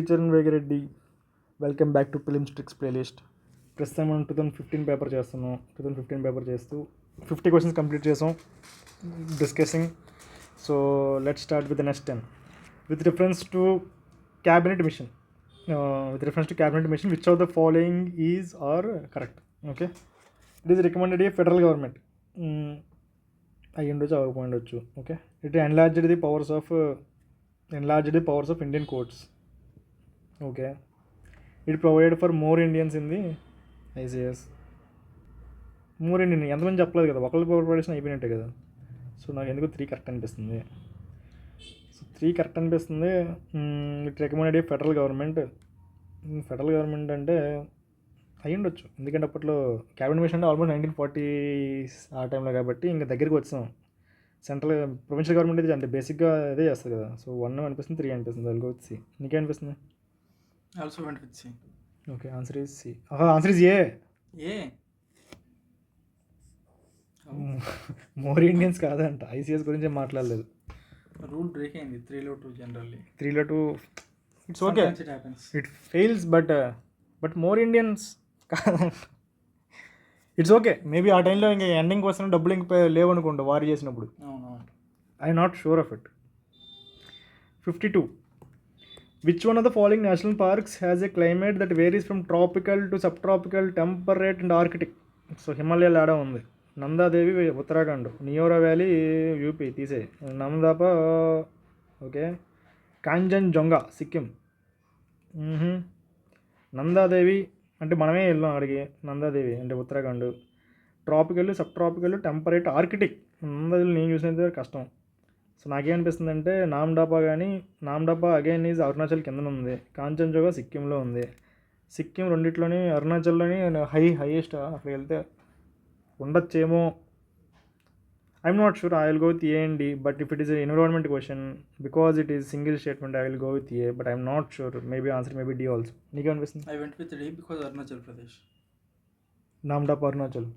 Sricharan Vegireddy. Welcome back to films tricks playlist. ప్రస్తుతం మనం 2015 paper చేస్తున్నాం. 2015 పేపర్ చేస్తూ 50 క్వశ్చన్స్ కంప్లీట్ చేసాం discussing. So let's start with the next 10. With reference to cabinet mission, which of the following is are correct? Okay, it is recommended a federal government. అయ్యి ఉండొచ్చు, అవ్వకపోయిండొచ్చు. Okay, it enlarged the powers of Indian courts. Okay, it provided for more Indians in the ICS. More Indian ఎంతమంది చెప్పలేదు కదా, ఒకళ్ళు ప్రొవైడేషన్ అయిపోయినట్టే కదా. So నాకు ఎందుకు 3 కరెక్ట్ అనిపిస్తుంది. ఇట్ రికమెండెడ్ ఫెడరల్ గవర్నమెంట్ అంటే అయ్యి ఉండొచ్చు, ఎందుకంటే అప్పట్లో క్యాబినెట్ మిషన్ అంటే ఆల్మోస్ట్ 1940s ఆ టైంలో కాబట్టి ఇంకా దగ్గరికి వచ్చాం. సెంట్రల్ ప్రొవిన్షియల్ గవర్నమెంట్ అయితే అంటే బేసిక్గా అదే చేస్తుంది కదా. సో 1 అనిపిస్తుంది, 3 అనిపిస్తుంది. వాళ్ళకి వచ్చి నీకే అనిపిస్తుంది? Also went with C. Okay, answer is C. Answer is A. More Indians కాదంట, ఐసిఎస్ గురించి మాట్లాడలేదు. రూల్ బ్రేక్ అయింది 3లో 2 జనరల్లీ. 3లో 2 it's okay, it fails, but more Indians కాదంట. ఇట్స్ ఓకే, మేబీ ఆ టైంలో ఇంకా ఎండింగ్ కోసం డబ్బులు ఇంకా లేవనుకోండి వారు చేసినప్పుడు. I not sure of it. 52. Which one of the following national parks has a climate that varies from tropical to sub tropical, temperate and Arctic? So హిమాలయాలు ఆడ ఉంది. నందాదేవి ఉత్తరాఖండ్, నియోరా వ్యాలీ యూపీ తీసే, నమ్దాపా ఓకే, కాంచన్జంగా సిక్కిం. నందాదేవి అంటే మనమే వెళ్ళాం అడిగి. నందాదేవి అంటే Uttarakhand. Tropical, sub tropical, temperate, Arctic. Nanda Devi నేను చూసినంత కష్టం. సో నాకేమనిపిస్తుంది అంటే నామ్డాపా అగైన్ ఈజ్ అరుణాచల్ కిందన ఉంది. కాంచన్జంగా సిక్కింలో ఉంది. సిక్కిం రెండిట్లోని, అరుణాచల్లోని హైయెస్ట్. అక్కడికి వెళ్తే ఉండొచ్చేమో. I'm not sure. I will go with A and D, but if it is environment question because it is single statement I will go with A, but I'm not sure. Maybe answer maybe D also. నీకేమనిపిస్తుంది? I went with D because Arunachal Pradesh. Namdapha Arunachal.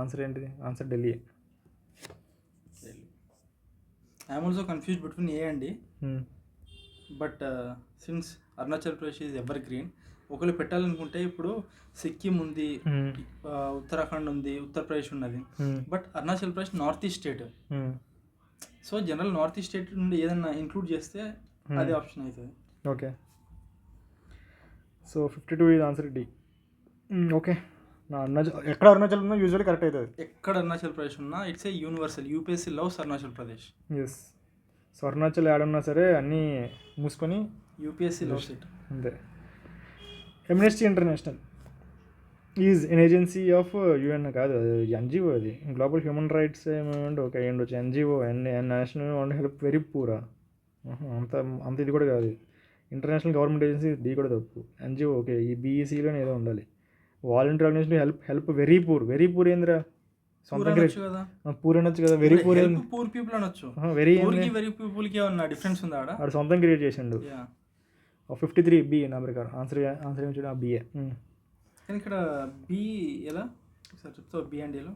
Answer ఏంటిది? Answer Delhi. I'm also confuse between A and D, but since Arunachal Pradesh is ever green, ఒకవేళ పెట్టాలనుకుంటే ఇప్పుడు సిక్కిం ఉంది, ఉత్తరాఖండ్ ఉంది, ఉత్తరప్రదేశ్ ఉన్నది, but Arunachal Pradesh north east state. So general north east state నుండి ఏదన్నా include చేస్తే అదే ఆప్షన్ అవుతుంది. ఓకే, సో 52 ఇది ఆన్సర్ డి. ఓకే, ఎక్కడ అరుణాచల్ ఉన్నా యూజువల్లీ కరెక్ట్ అవుతుంది. ఎక్కడ అరుణాచల్ ప్రదేశ్ ఉన్నా it's a universal. UPSC loves Arunachal Pradesh. Yes, so Arunachal ఏడున్నా సరే అన్నీ మూసుకొని యూపీఎస్సీ లవ్స్ ఇట్ అంతే. Amnesty international is an agency of UN కాదు, అది ఎన్జిఓ. అది గ్లోబల్ హ్యూమన్ రైట్స్ ఏమంటే ఓకే అయ్యండొచ్చు. NGO, national and help very పూరా, అంత ఇది కూడా కాదు. ఇంటర్నేషనల్ గవర్నమెంట్ ఏజెన్సీ ది కూడా తప్పు. ఎన్జిఓ ఓకే, ఈ బీఈసీలోనే ఏదో ఉండాలి. Volunteer organisation help very poor ఏందిరా? సొంతం పూర్ అనొచ్చు కదా. వెరీ పూర్ పూర్ పీపుల్ అనొచ్చు. వెరీ పీపుల్కి ఏమన్నా డిఫరెన్స్ ఉందా? ఆడ సొంతం క్రియేట్ చేసిండు. 53 బి నా ప్రకారం. ఆన్సర్ ఏమి చూడ బిఏ. కానీ ఇక్కడ బి ఎలా సార్ చెప్తావు? బి అండ్ ఏలో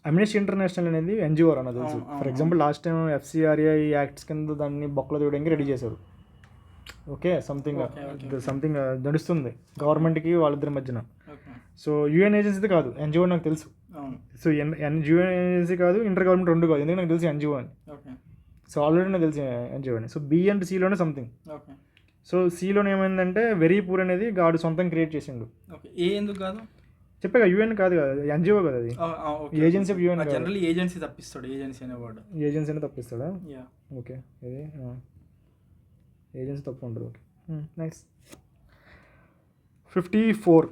అమ్నెస్టీ ఇంటర్నేషనల్ అనేది ఎన్జిఓ అన్న తెలుసు. For example last time FCRI acts కింద దాన్ని బొక్కలో తీయడానికి రెడీ చేశారు. ఓకే, సంథింగ్ నడుస్తుంది గవర్నమెంట్కి వాళ్ళిద్దరి మధ్యన. సో యూఎన్ ఏజెన్సీ కాదు, ఎన్జిఓ నాకు తెలుసు. సో యూఎన్ ఏజెన్సీ కాదు, ఇంటర్ గవర్నమెంట్ రెండు కాదు, ఎందుకంటే నాకు తెలిసి ఎన్జిఓ అని. సో ఆల్రెడీ నాకు తెలిసి ఎన్జిఓ అని. సో బి అండ్ సిలోనే సంథింగ్. సో సిలోనే ఏమైందంటే వెరీ పూర్ అనేది గాడు సొంతం క్రియేట్ చేసిండు. ఏ ఎందుకు కాదు చెప్పాక, యూఎన్ కాదు కదా, ఎన్జిఓ కదా, అది agency of UN. Generally agency తప్పిస్తాడు, ఏజెన్సీ అనేవాడు. ఏజెన్సీ అనే తప్పిస్తాడా? ఓకే, ఇది ఏజెన్సీ తప్పు ఉండదు. Okay, nice. 54.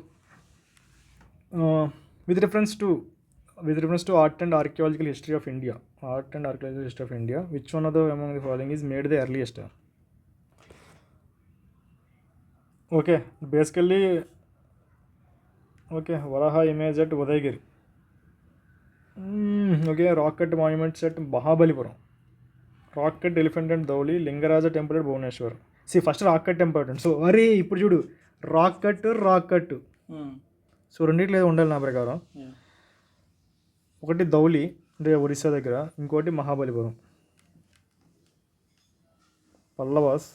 With reference to art and archaeological history of India, which one of the among the following is made the earliest? Okay, basically okay, Varaha image at Udaygiri. Okay, rock cut monuments at Mahabalipuram, rock cut elephant and Dhauli, Lingaraja temple at Bhubaneswar. See, first rock cut important. So అరే ఇప్పుడు చూడు, rock cut. So రెండిట్లో ఏదో ఉండాలి నా ప్రకారం. ఒకటి ధౌలి అంటే ఒరిస్సా దగ్గర, ఇంకోటి మహాబలిపురం, పల్లవాస్,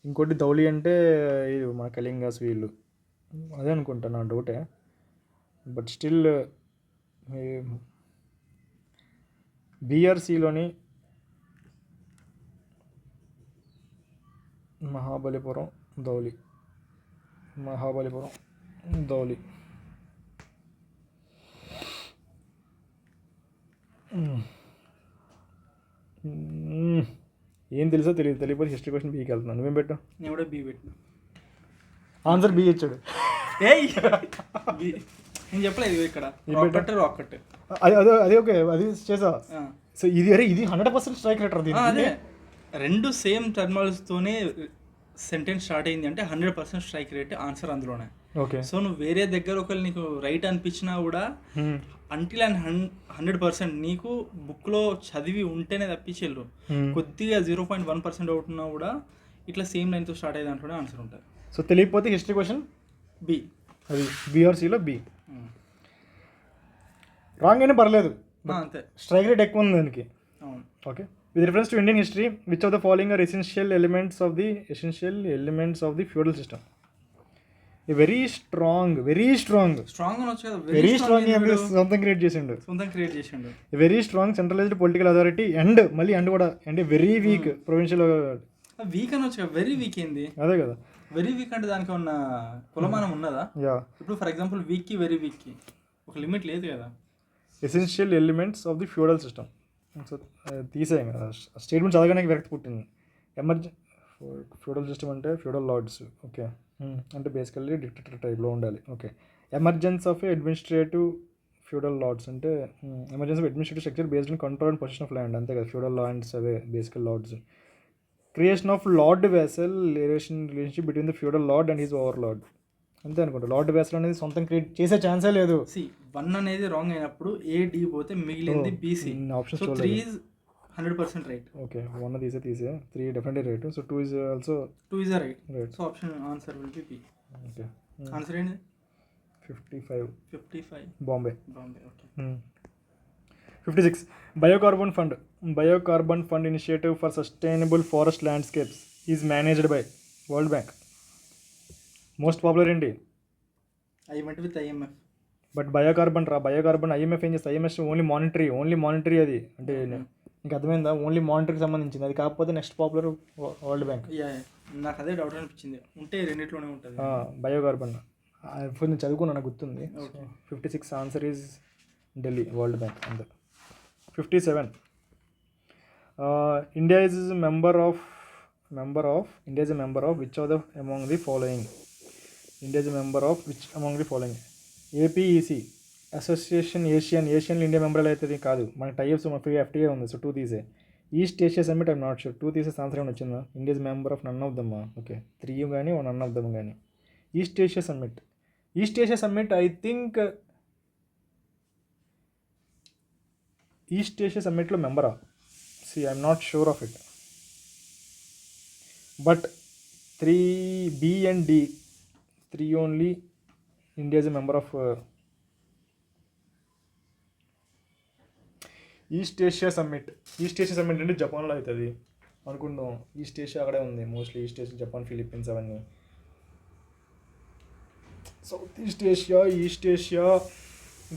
ఇంకోటి ధౌలి అంటే ఇది మన కళింగాస్ వీళ్ళు అదే అనుకుంటా నా డౌటే. బట్ స్టిల్ బీఆర్సీలోని మహాబలిపురం ధౌలి ఏం తెలుసో తెలియకపోతే హిస్టరీ క్వశ్చన్ బీకి వెళ్తున్నాను. నువ్వేం పెట్టావు? నేను కూడా బీ పెట్టిన. ఆన్సర్ బీ ఇచ్చాడు. ఏయ్ నేను చెప్పలేదు ఇక్కడ రాకెట్ అదే ఓకే, అది చేసా. సో ఇది 100% స్ట్రైక్ రేట్. అదే రెండు సేమ్ టర్మినల్స్తోనే సెంటెన్స్ స్టార్ట్ అయింది అంటే 100% స్ట్రైక్ రేట్ ఆన్సర్ అందులోనే. ఓకే. సో నువ్వు వేరే దగ్గర ఒకళ్ళు నీకు రైట్ అనిపించినా కూడా అంటిల్ అండ్ 100% నీకు బుక్లో చదివి ఉంటేనే తప్పించేళ్ళు. కొద్దిగా 0.1% డౌట్ ఉన్నా కూడా ఇట్లా సేమ్ లైన్తో స్టార్ట్ అయ్యే దాంట్లోనే ఆన్సర్ ఉంటుంది. సో తెలియకపోతే హిస్టరీ క్వశ్చన్ బి, అది బీఆర్సీలో బి. రాంగ్ అయినా పర్లేదు, అంతే. స్ట్రైక్ రేట్ ఎక్కువ ఉంది దానికి. అవును. Okay. With reference to Indian history, which of the following are essential elements of the feudal system? Very strong అనొచ్చు కదా. వెరీ స్ట్రాంగ్ సొంతం క్రియేట్ చేసిండు. Very strong centralised political authority and మళ్ళీ అండ్ కూడా అంటే వెరీ వీక్ ప్రొవిన్షియల్. వీక్ అనొచ్చు కదా. Very weak ఏంది? అదే కదా. వెరీ వీక్ అంటే దానికి ఉన్న కులమానం ఉన్నదా? ఇప్పుడు ఫర్ ఎగ్జాంపుల్ వీక్ కి వెరీ వీక్ కి ఒక లిమిట్ లేదు కదా. Essential elements of the feudal system. So తీసేయం కదా, స్టేట్మెంట్ చదవడానికి విరక్తి పుట్టింది. ఫ్యూడల్ సిస్టమ్ అంటే ఫ్యూడల్ లార్డ్స్. ఓకే. అంటే బేసికల్లీ డిక్టేటర్ టైప్లో ఉండాలి. Okay. Emergence of administrative feudal lords అంటే emergence of administrative structure based on control and position of land. అంతే కదా, ఫ్యూడల్ ల్యాండ్స్ అవే basic lords. Creation of lord vassal relationship between the feudal lord and his over lord. అంతే అనుకుంటా. Lord vessel అనేది సొంతం create చేసే ఛాన్సే లేదు. వన్ అనేది రాంగ్ అయినప్పుడు ఏ డి పోతే మిగిలింది BC. Options 3 is 100% right. Okay. 1 తీసే 3 definitely right. So 2 is also 2 is right. So option answer will be B. Okay. Answer ఏంటి? 55 Bombay. Okay. 56 biocarbon fund initiative for sustainable forest landscapes is managed by World Bank. Most popular ఏంటి? I went with IMF. But biocarbon IMF ఏం చేస్తుంది? IMF only monetary అది. అంటే నీకు అర్థమైందా? Only మానిటరీకి సంబంధించింది అది. కాకపోతే నెక్స్ట్ పాపులర్ వరల్డ్ బ్యాంక్. నాకు అదే డౌట్ అనిపించింది. ఉంటే రెండిట్లోనే ఉంటుంది బయోకార్బన్. నేను చదువుకున్నా, నాకు గుర్తుంది. 56 answer is Delhi, World Bank అంతే. 57 India is member of which of the among the following? APEC association Asian India member అవుతుంది కాదు, మనకి టైప్స్ ఫ్రీ ఎఫ్టీఏ ఉంది. సో 2 తీసే. East Asia summit I'm not sure. 2 తీసే ఆన్సర్ ఏమైనా వచ్చిందా? India is member of none of them. Okay. 3 కానీ none of them కానీ. East Asia summit I think East Asia సమ్మిట్లో మెంబరా? I'm not sure of it. But 3B and D 3 only. India is a member of East Asia summit అంటే జపాన్లో అవుతుంది అనుకుందాం. East Asia అక్కడే ఉంది mostly. East Asia, Japan, Philippines అవన్నీ. South East Asia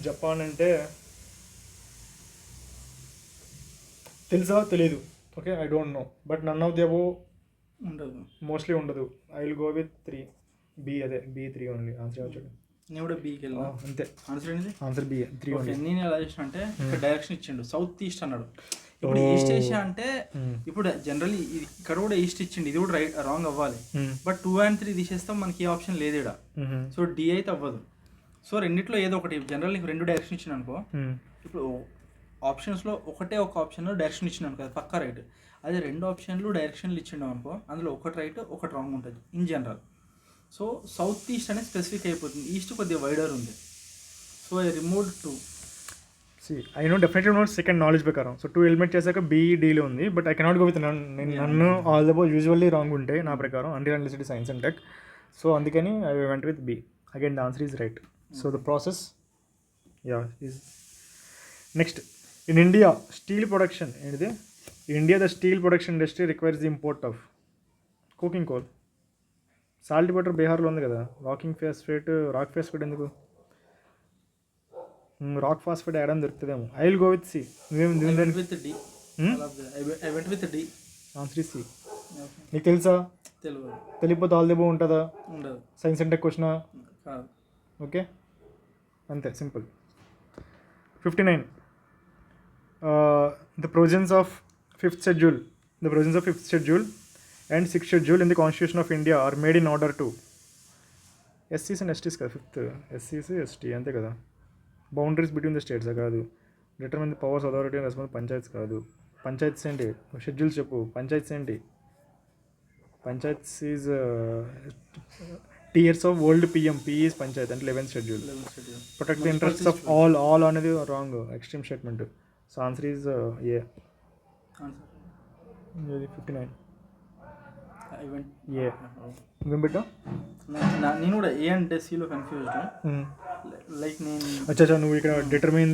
Japan అంటే తెలుసా? తెలీదు. Okay. I don't know. But none of the above ఉండదు, మోస్ట్లీ ఉండదు. I will go with 3 B. అదే B3 ఓన్లీ. ఆన్సర్ వచ్చాడు. నేను కూడా బీకి వెళ్ళా. అంతే. ఆన్సర్ ఏంటి? Answer B 3 only. నేను ఎలా చేసిన అంటే ఇక్కడ డైరెక్షన్ ఇచ్చిండు, సౌత్ ఈస్ట్ అన్నాడు. ఇప్పుడు ఈస్ట్ ఏషియా అంటే ఇప్పుడు జనరల్లీ ఇక్కడ కూడా ఈస్ట్ ఇచ్చిండు, ఇది కూడా రైట్ రాంగ్ అవ్వాలి. బట్ 2 and 3 తీసేస్తాం, మనకి ఏ ఆప్షన్ లేదు ఇక్కడ. సో డి అయితే అవ్వదు. సో రెండిట్లో ఏదో ఒకటి. జనరల్ నీకు 2 డైరెక్షన్ ఇచ్చిన అనుకో, ఇప్పుడు ఆప్షన్స్లో ఒకటే ఒక ఆప్షన్ డైరెక్షన్ ఇచ్చిన అనుకో, అది పక్కా రైట్. అదే 2 ఆప్షన్లు డైరెక్షన్లు ఇచ్చిండు అనుకో, అందులో ఒకటి రైట్ ఒకటి రాంగ్ ఉంటుంది in general. So south east అనేది స్పెసిఫిక్ అయిపోతుంది, ఈస్ట్ కొద్దిగా వైడర్ ఉంది. So I remove 2. I know definitely not second knowledge ప్రకారం. సో 2 ఎలిమెంట్ చేశాక BDలో ఉంది. But I cannot go with none all the above usually wrong ఉంటాయి నా ప్రకారం, until and list science and tech. So అందుకని I went with B. Again the answer is right. So the process is next. In India steel production ఏంటిది? India the steel production industry requires the import of coking coal. Salt water బీహార్లో ఉంది కదా. Rock phosphate ఎందుకు? Rock phosphate add అని దొరుకుతుందేమో. I will go with C. I went with D. I went with D. Answer C. నీకు తెలుసా? తెలియదు. తెలియకపోతే ఆల్ ది బో ఉంటుందా? ఉండదు. సైన్స్ అంటే క్వశ్చనా? కాదు. ఓకే, అంతే, simple. 59. The provisions of 5th schedule and 6th schedule in the Constitution of India are made in order to SCs and STs కదా. 5th SCs ST అంతే కదా. బౌండరీస్ బిట్వీన్ ద స్టేట్స్ కాదు. Determine the powers authority and response panchayats కాదు. పంచాయత్స్ ఏంటి? Schedules చెప్పు. పంచాయత్స్ ఏంటి? Panchayats is tiers of world PM. P is panchayat అంటే 11th schedule. Protect the interests of all అనేది wrong, extreme statement. So answer is A. 59 A. ఏం పెట్టా? నేను కూడా ఏ అంటే సిలో కన్ఫ్యూజ్డ్. లైక్ నేను అచ్చా నువ్వు ఇక్కడ డిటర్మైన్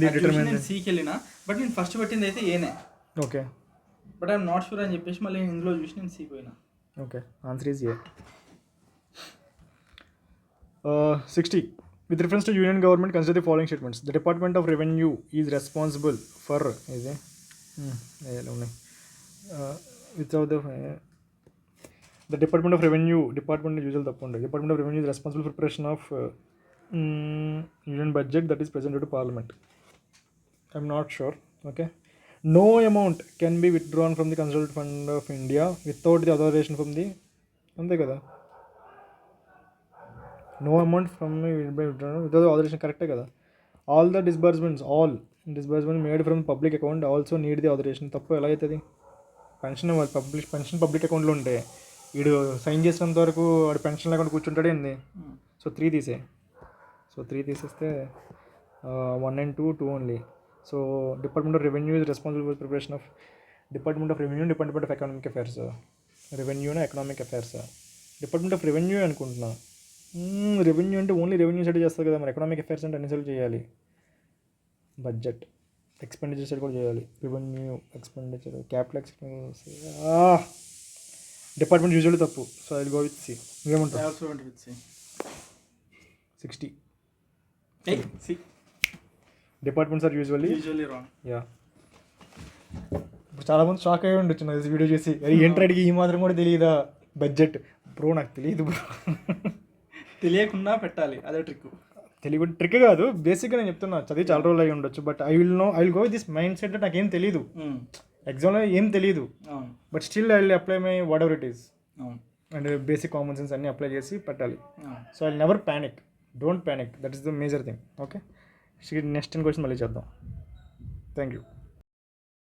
సికి వెళ్ళినా, బట్ నేను ఫస్ట్ పెట్టింది అయితే ఏనే. Okay, but I'm not sure అని చెప్పేసి మళ్ళీ నేను ఇందులో చూసి నేను సి పోయినా. Okay, answer is A. 60. With reference to union government, consider the following statements. The Department of Revenue is responsible for without the Department of Revenue is responsible for preparation of union budget that is presented to Parliament. I'm not sure. Okay. No amount can be withdrawn from the Consolidated Fund of India without the authorization from the అంతే కదా. No amount from without authorization, కరెక్టే కదా. All disbursements made from public account also need the authorization. తప్పు ఎలా అవుతుంది? Pension public అకౌంట్లో ఉంటే వీడు సైన్ చేసినంత వరకు వాడు పెన్షన్ లేకుండా కూర్చుంటాడే ఏంది. సో 3 తీసే. సో 3 తీసేస్తే 1 and 2 only. So department of revenue is responsible for preparation of department of revenue, department of economic affairs. రెవెన్యూనా economic affairs? Department of revenue అనుకుంటున్నా. రెవెన్యూ అంటే ఓన్లీ రెవెన్యూ సైడ్ చేస్తారు కదా. మరి ఎకనామిక్ అఫైర్స్ అంటే అన్ని సైడ్ చేయాలి. బడ్జెట్ ఎక్స్పెండిచర్ సైడ్ కూడా చేయాలి. Revenue expenditure, capital expenditure, department usually తప్పు. So I will go with C. ఏమంటారు? 60. Departments are usually wrong. Yeah. ఇప్పుడు చాలామంది షాక్ అయ్యి ఉండొచ్చు నాకు వీడియో చేసి. ఏంట్రాడికి ఈ మాత్రం కూడా తెలియదా బడ్జెట్? బ్రో నాకు తెలియదు బ్రో. తెలియకుండా పెట్టాలి, అదే ట్రిక్. తెలియకుండా ట్రిక్ కాదు, బేసిక్గా నేను చెప్తున్నా. చదివి చాలా రోజులు అయ్యి ఉండొచ్చు. But I will go with this mind set. నాకేం తెలియదు, ఎగ్జామ్లో ఏం తెలియదు. But still I will apply my what ever it is. And basic common sense అన్నీ అప్లై చేసి పెట్టాలి. So I never panic. Don't panic. That is the major thing. Okay, next question మళ్ళీ చేద్దాం. Thank you.